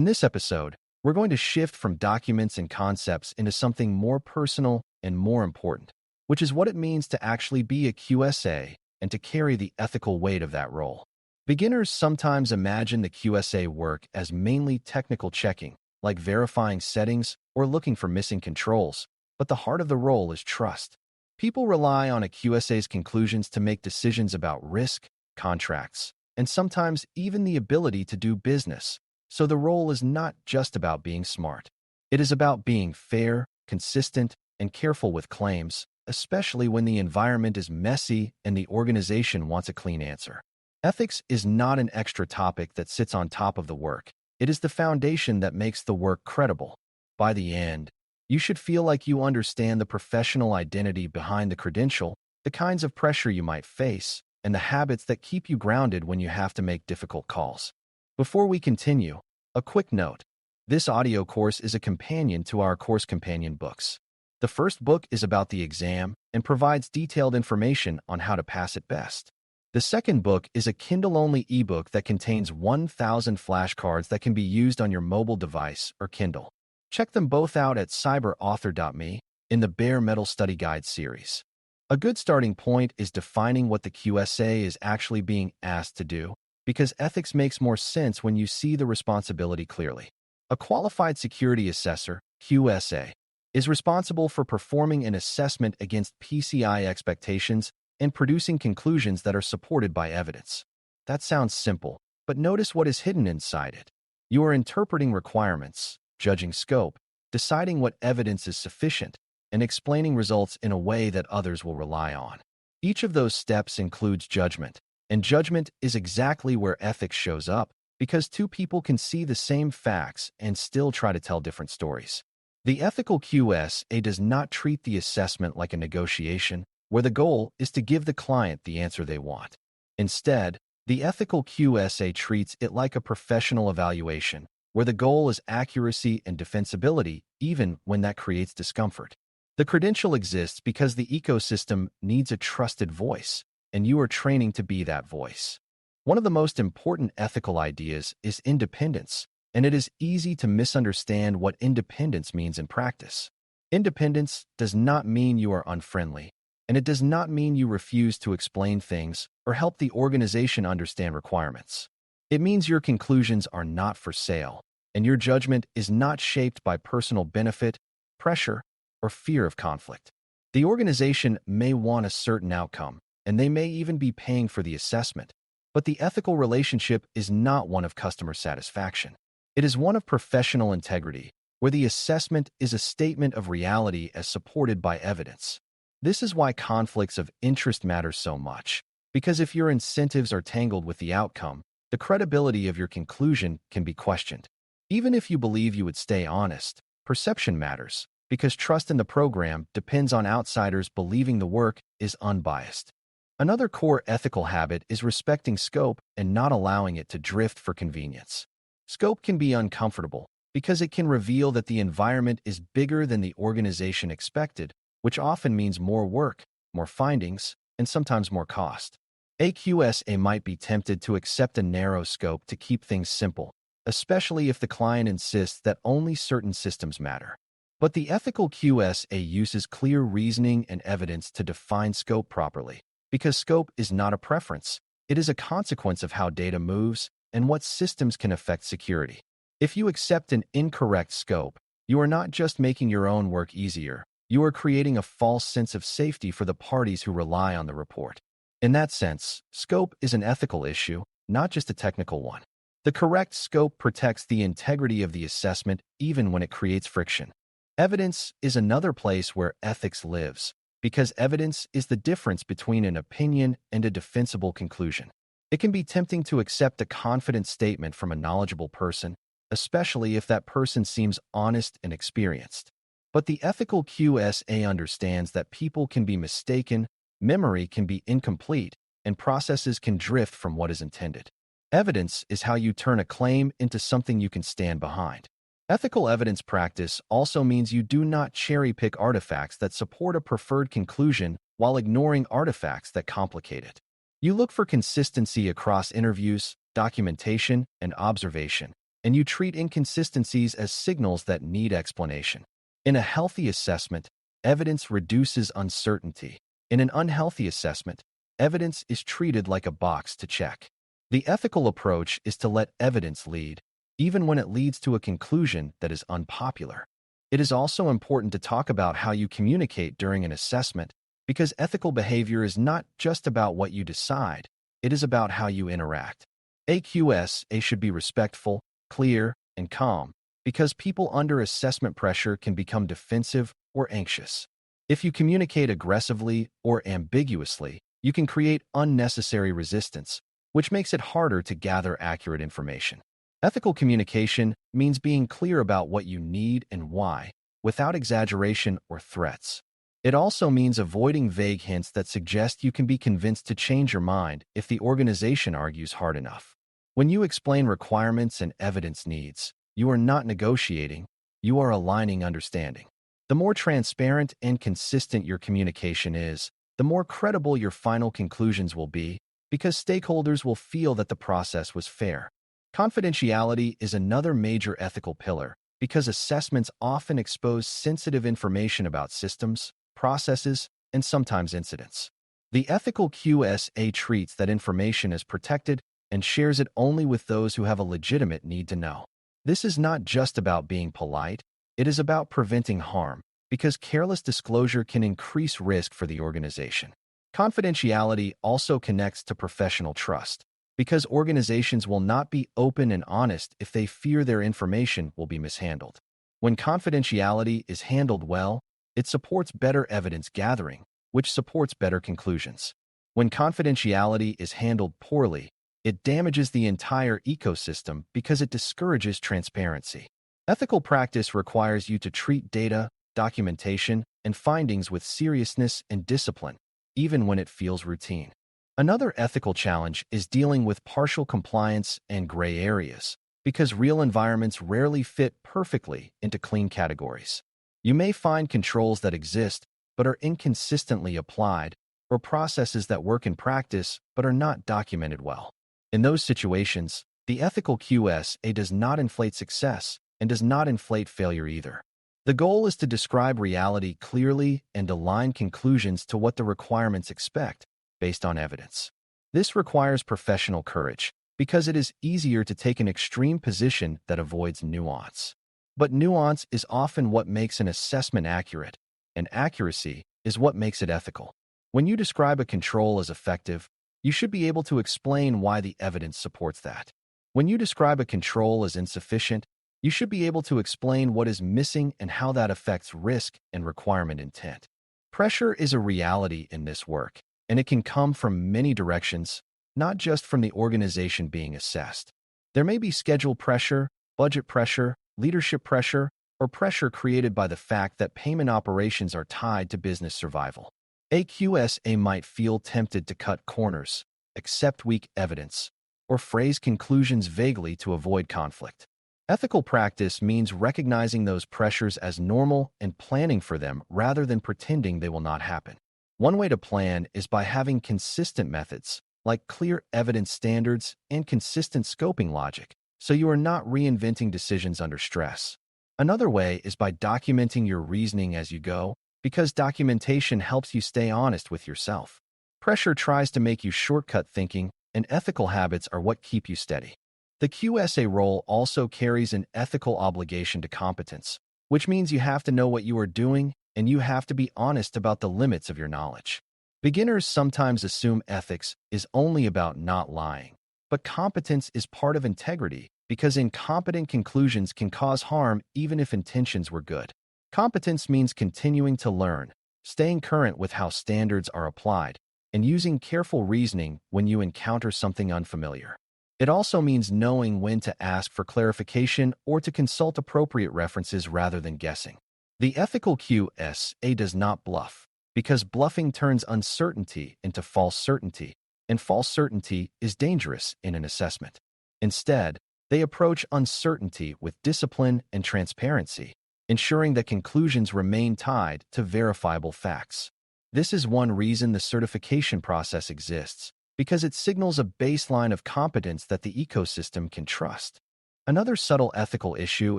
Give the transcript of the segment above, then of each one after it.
In this episode, we're going to shift from documents and concepts into something more personal and more important, which is what it means to actually be a QSA and to carry the ethical weight of that role. Beginners sometimes imagine the QSA work as mainly technical checking, like verifying settings or looking for missing controls, but the heart of the role is trust. People rely on a QSA's conclusions to make decisions about risk, contracts, and sometimes even the ability to do business. So the role is not just about being smart. It is about being fair, consistent, and careful with claims, especially when the environment is messy and the organization wants a clean answer. Ethics is not an extra topic that sits on top of the work. It is the foundation that makes the work credible. By the end, you should feel like you understand the professional identity behind the credential, the kinds of pressure you might face, and the habits that keep you grounded when you have to make difficult calls. Before we continue, a quick note. This audio course is a companion to our course companion books. The first book is about the exam and provides detailed information on how to pass it best. The second book is a Kindle-only ebook that contains 1,000 flashcards that can be used on your mobile device or Kindle. Check them both out at cyber.author.me in the Bare Metal Study Guide series. A good starting point is defining what the QSA is actually being asked to do, because ethics makes more sense when you see the responsibility clearly. A qualified security assessor, QSA, is responsible for performing an assessment against PCI expectations and producing conclusions that are supported by evidence. That sounds simple, but notice what is hidden inside it. You are interpreting requirements, judging scope, deciding what evidence is sufficient, and explaining results in a way that others will rely on. Each of those steps includes judgment, and judgment is exactly where ethics shows up, because two people can see the same facts and still try to tell different stories. The ethical QSA does not treat the assessment like a negotiation, where the goal is to give the client the answer they want. Instead, the ethical QSA treats it like a professional evaluation, where the goal is accuracy and defensibility, even when that creates discomfort. The credential exists because the ecosystem needs a trusted voice, and you are training to be that voice. One of the most important ethical ideas is independence, and it is easy to misunderstand what independence means in practice. Independence does not mean you are unfriendly, and it does not mean you refuse to explain things or help the organization understand requirements. It means your conclusions are not for sale, and your judgment is not shaped by personal benefit, pressure, or fear of conflict. The organization may want a certain outcome, and they may even be paying for the assessment, but the ethical relationship is not one of customer satisfaction. It is one of professional integrity, where the assessment is a statement of reality as supported by evidence. This is why conflicts of interest matter so much, because if your incentives are tangled with the outcome, the credibility of your conclusion can be questioned. Even if you believe you would stay honest, perception matters, because trust in the program depends on outsiders believing the work is unbiased. Another core ethical habit is respecting scope and not allowing it to drift for convenience. Scope can be uncomfortable because it can reveal that the environment is bigger than the organization expected, which often means more work, more findings, and sometimes more cost. A QSA might be tempted to accept a narrow scope to keep things simple, especially if the client insists that only certain systems matter. But the ethical QSA uses clear reasoning and evidence to define scope properly, because scope is not a preference, it is a consequence of how data moves and what systems can affect security. If you accept an incorrect scope, you are not just making your own work easier, you are creating a false sense of safety for the parties who rely on the report. In that sense, scope is an ethical issue, not just a technical one. The correct scope protects the integrity of the assessment even when it creates friction. Evidence is another place where ethics lives, because evidence is the difference between an opinion and a defensible conclusion. It can be tempting to accept a confident statement from a knowledgeable person, especially if that person seems honest and experienced. But the ethical QSA understands that people can be mistaken, memory can be incomplete, and processes can drift from what is intended. Evidence is how you turn a claim into something you can stand behind. Ethical evidence practice also means you do not cherry-pick artifacts that support a preferred conclusion while ignoring artifacts that complicate it. You look for consistency across interviews, documentation, and observation, and you treat inconsistencies as signals that need explanation. In a healthy assessment, evidence reduces uncertainty. In an unhealthy assessment, evidence is treated like a box to check. The ethical approach is to let evidence lead, even when it leads to a conclusion that is unpopular. It is also important to talk about how you communicate during an assessment, because ethical behavior is not just about what you decide, it is about how you interact. A QSA should be respectful, clear, and calm, because people under assessment pressure can become defensive or anxious. If you communicate aggressively or ambiguously, you can create unnecessary resistance, which makes it harder to gather accurate information. Ethical communication means being clear about what you need and why, without exaggeration or threats. It also means avoiding vague hints that suggest you can be convinced to change your mind if the organization argues hard enough. When you explain requirements and evidence needs, you are not negotiating, you are aligning understanding. The more transparent and consistent your communication is, the more credible your final conclusions will be, because stakeholders will feel that the process was fair. Confidentiality is another major ethical pillar, because assessments often expose sensitive information about systems, processes, and sometimes incidents. The ethical QSA treats that information as protected and shares it only with those who have a legitimate need to know. This is not just about being polite, it is about preventing harm, because careless disclosure can increase risk for the organization. Confidentiality also connects to professional trust, because organizations will not be open and honest if they fear their information will be mishandled. When confidentiality is handled well, it supports better evidence gathering, which supports better conclusions. When confidentiality is handled poorly, it damages the entire ecosystem because it discourages transparency. Ethical practice requires you to treat data, documentation, and findings with seriousness and discipline, even when it feels routine. Another ethical challenge is dealing with partial compliance and gray areas, because real environments rarely fit perfectly into clean categories. You may find controls that exist but are inconsistently applied, or processes that work in practice but are not documented well. In those situations, the ethical QSA does not inflate success and does not inflate failure either. The goal is to describe reality clearly and align conclusions to what the requirements expect, based on evidence. This requires professional courage, because it is easier to take an extreme position that avoids nuance. But nuance is often what makes an assessment accurate, and accuracy is what makes it ethical. When you describe a control as effective, you should be able to explain why the evidence supports that. When you describe a control as insufficient, you should be able to explain what is missing and how that affects risk and requirement intent. Pressure is a reality in this work, and it can come from many directions, not just from the organization being assessed. There may be schedule pressure, budget pressure, leadership pressure, or pressure created by the fact that payment operations are tied to business survival. A QSA might feel tempted to cut corners, accept weak evidence, or phrase conclusions vaguely to avoid conflict. Ethical practice means recognizing those pressures as normal and planning for them rather than pretending they will not happen. One way to plan is by having consistent methods, like clear evidence standards and consistent scoping logic, so you are not reinventing decisions under stress. Another way is by documenting your reasoning as you go, because documentation helps you stay honest with yourself. Pressure tries to make you shortcut thinking, and ethical habits are what keep you steady. The QSA role also carries an ethical obligation to competence, which means you have to know what you are doing and you have to be honest about the limits of your knowledge. Beginners sometimes assume ethics is only about not lying, but competence is part of integrity because incompetent conclusions can cause harm even if intentions were good. Competence means continuing to learn, staying current with how standards are applied, and using careful reasoning when you encounter something unfamiliar. It also means knowing when to ask for clarification or to consult appropriate references rather than guessing. The ethical QSA does not bluff, because bluffing turns uncertainty into false certainty, and false certainty is dangerous in an assessment. Instead, they approach uncertainty with discipline and transparency, ensuring that conclusions remain tied to verifiable facts. This is one reason the certification process exists, because it signals a baseline of competence that the ecosystem can trust. Another subtle ethical issue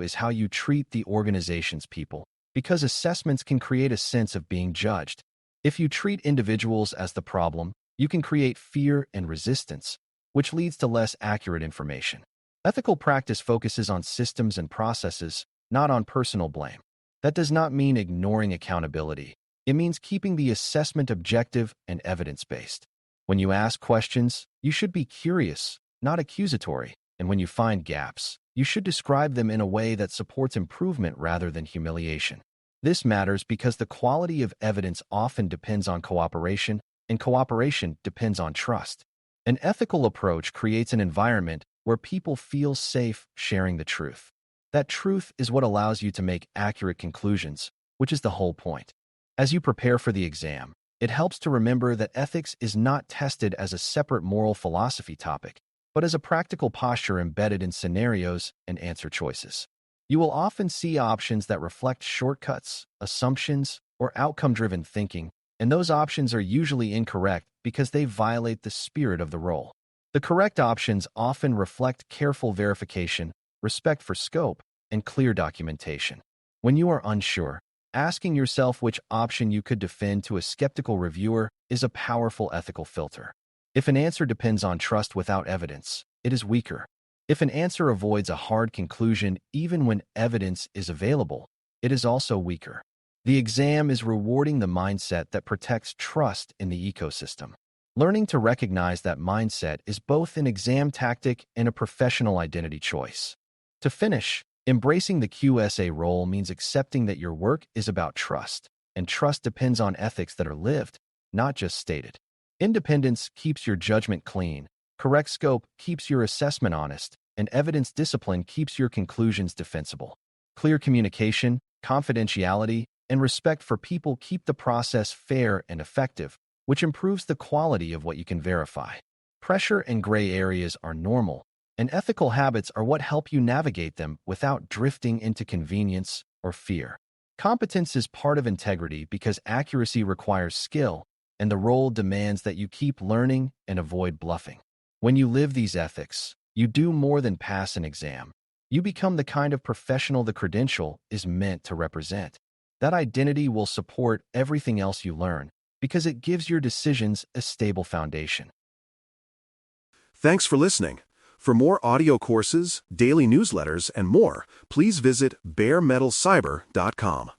is how you treat the organization's people, because assessments can create a sense of being judged. If you treat individuals as the problem, you can create fear and resistance, which leads to less accurate information. Ethical practice focuses on systems and processes, not on personal blame. That does not mean ignoring accountability. It means keeping the assessment objective and evidence-based. When you ask questions, you should be curious, not accusatory. And when you find gaps, you should describe them in a way that supports improvement rather than humiliation. This matters because the quality of evidence often depends on cooperation, and cooperation depends on trust. An ethical approach creates an environment where people feel safe sharing the truth. That truth is what allows you to make accurate conclusions, which is the whole point. As you prepare for the exam, it helps to remember that ethics is not tested as a separate moral philosophy topic, but as a practical posture embedded in scenarios and answer choices. You will often see options that reflect shortcuts, assumptions, or outcome-driven thinking, and those options are usually incorrect because they violate the spirit of the role. The correct options often reflect careful verification, respect for scope, and clear documentation. When you are unsure, asking yourself which option you could defend to a skeptical reviewer is a powerful ethical filter. If an answer depends on trust without evidence, it is weaker. If an answer avoids a hard conclusion even when evidence is available, it is also weaker. The exam is rewarding the mindset that protects trust in the ecosystem. Learning to recognize that mindset is both an exam tactic and a professional identity choice. To finish, embracing the QSA role means accepting that your work is about trust, and trust depends on ethics that are lived, not just stated. Independence keeps your judgment clean, correct scope keeps your assessment honest, and evidence discipline keeps your conclusions defensible. Clear communication, confidentiality, and respect for people keep the process fair and effective, which improves the quality of what you can verify. Pressure and gray areas are normal, and ethical habits are what help you navigate them without drifting into convenience or fear. Competence is part of integrity because accuracy requires skill, and the role demands that you keep learning and avoid bluffing. When you live these ethics, you do more than pass an exam. You become the kind of professional the credential is meant to represent. That identity will support everything else you learn because it gives your decisions a stable foundation. Thanks for listening. For more audio courses, daily newsletters, and more, please visit BareMetalCyber.com.